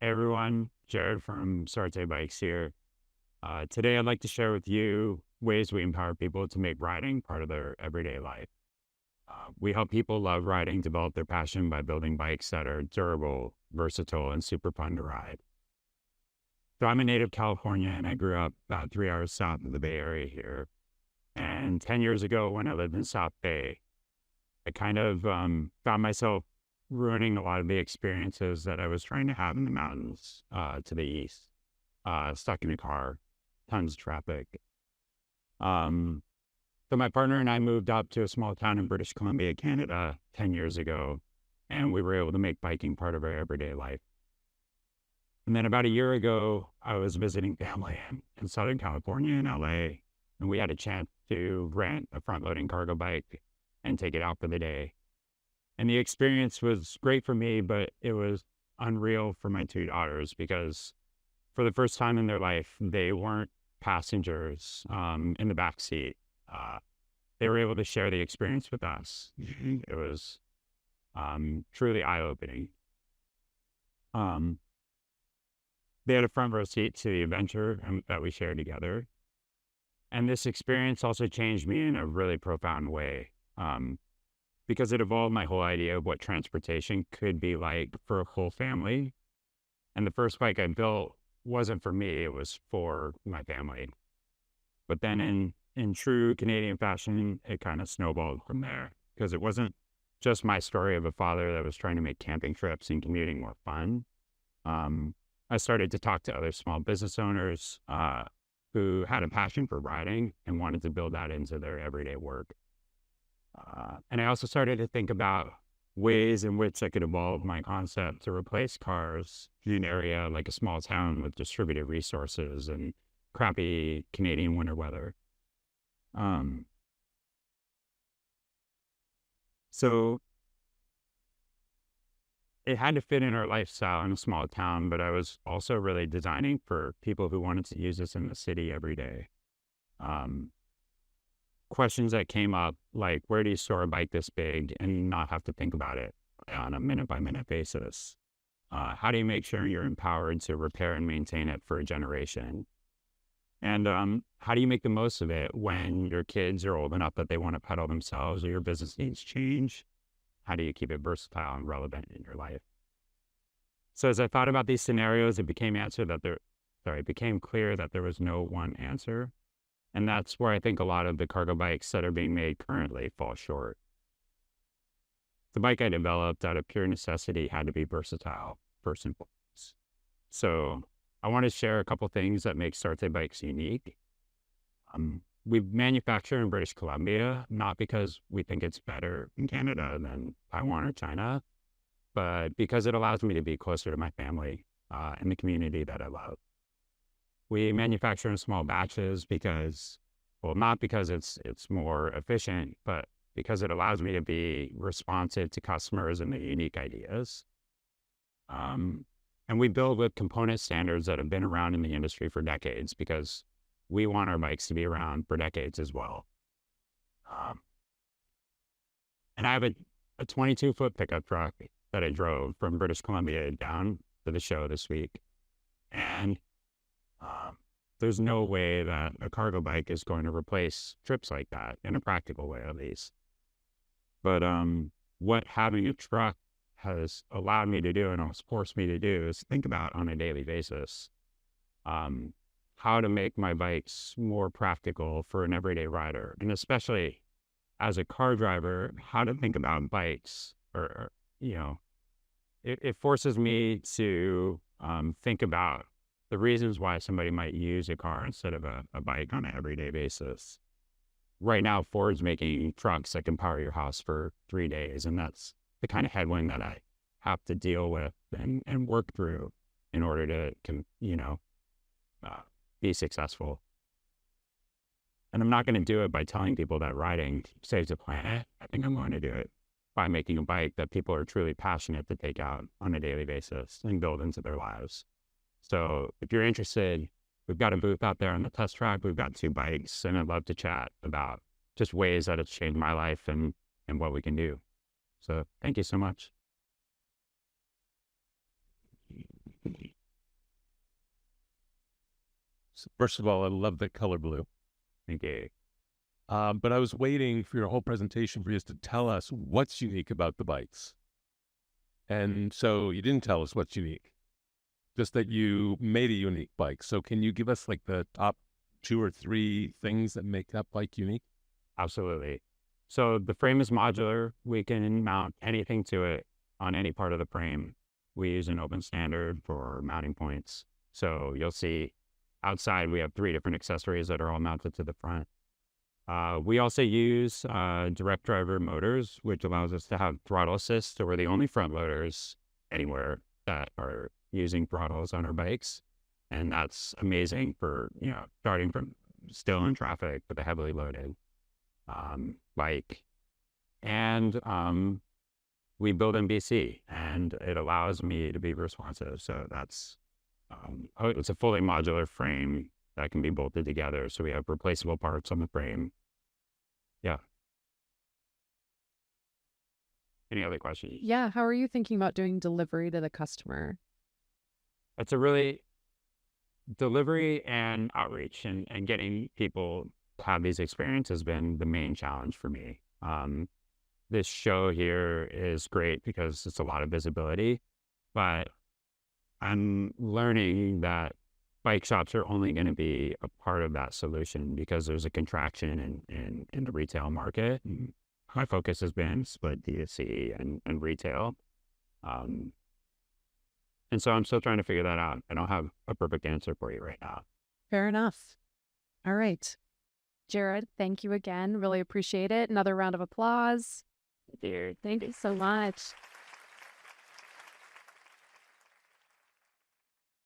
Hey everyone, Jared from Sartee Bikes here. Today I'd like to share with you ways we empower people to make riding part of their everyday life. We help people love riding develop their passion by building bikes that are durable, versatile, and super fun to ride. So I'm a native California and I grew up about 3 hours south of the Bay Area here. And 10 years ago when I lived in South Bay, I kind of found myself ruining a lot of the experiences that I was trying to have in the mountains to the east. Stuck in a car, tons of traffic. Um, so my partner and I moved up to a small town in British Columbia, Canada, 10 years ago, and we were able to make biking part of our everyday life. And then about a year ago, I was visiting family in Southern California in LA, and we had a chance to rent a front-loading cargo bike and take it out for the day. And the experience was great for me, but it was unreal for my two daughters because for the first time in their life, they weren't passengers in the back seat. They were able to share the experience with us. It was truly eye-opening. They had a front row seat to the adventure that we shared together. And this experience also changed me in a really profound way because it evolved my whole idea of what transportation could be like for a whole family. And the first bike I built wasn't for me, it was for my family. But then in true Canadian fashion, it kind of snowballed from there because it wasn't just my story of a father that was trying to make camping trips and commuting more fun. I started to talk to other small business owners who had a passion for riding and wanted to build that into their everyday work. And I also started to think about ways in which I could evolve my concept to replace cars in an area like a small town with distributed resources and crappy Canadian winter weather. Um, so it had to fit in our lifestyle in a small town, but I was also really designing for people who wanted to use this in the city every day. Questions that came up like, where do you store a bike this big and not have to think about it on a minute by minute basis? How do you make sure you're empowered to repair and maintain it for a generation? And how do you make the most of it when your kids are old enough that they want to pedal themselves or your business needs change? How do you keep it versatile and relevant in your life? So as I thought about these scenarios, it became clear that there was no one answer. And that's where I think a lot of the cargo bikes that are being made currently fall short. The bike I developed out of pure necessity had to be versatile, first and foremost. So I want to share a couple things that make Sartee Bikes unique. We manufacture in British Columbia, not because we think it's better in Canada than Taiwan or China, but because it allows me to be closer to my family and the community that I love. We manufacture in small batches because, well, not because it's more efficient, but because it allows me to be responsive to customers and their unique ideas. And we build with component standards that have been around in the industry for decades because we want our bikes to be around for decades as well. And I have a 22-foot pickup truck that I drove from British Columbia down to the show this week. And there's no way that a cargo bike is going to replace trips like that in a practical way, at least. But what having a truck has allowed me to do and almost forced me to do is think about on a daily basis how to make my bikes more practical for an everyday rider. And especially as a car driver, how to think about bikes it forces me to think about the reasons why somebody might use a car instead of a bike on an everyday basis. Right now, Ford's making trucks that can power your house for 3 days, and that's the kind of headwind that I have to deal with and work through in order to be successful. And I'm not going to do it by telling people that riding saves the planet. I think I'm going to do it by making a bike that people are truly passionate to take out on a daily basis and build into their lives. So if you're interested, we've got a booth out there on the test track. We've got 2 bikes, and I'd love to chat about just ways that it's changed my life and what we can do. So thank you so much. First of all, I love the color blue. Okay. But I was waiting for your whole presentation for you to tell us what's unique about the bikes. And so you didn't tell us what's unique, just that you made a unique bike. So can you give us like the top two or three things that make that bike unique? Absolutely. So the frame is modular. We can mount anything to it on any part of the frame. We use an open standard for mounting points. So you'll see outside we have 3 different accessories that are all mounted to the front. We also use direct driver motors, which allows us to have throttle assist. So we're the only front loaders anywhere that are using throttles on our bikes. And that's amazing for, starting from still in traffic with a heavily loaded bike. And we build in BC, and it allows me to be responsive. So that's, it's a fully modular frame that can be bolted together. So we have replaceable parts on the frame. Yeah. Any other questions? Yeah. How are you thinking about doing delivery to the customer? It's a really delivery and outreach and getting people to have these experiences has been the main challenge for me. This show here is great because it's a lot of visibility, but I'm learning that bike shops are only going to be a part of that solution because there's a contraction in the retail market. And my focus has been split D2C and retail. And so I'm still trying to figure that out. I don't have a perfect answer for you right now. Fair enough. All right. Jared, thank you again. Really appreciate it. Another round of applause. Dear, Thank you so much.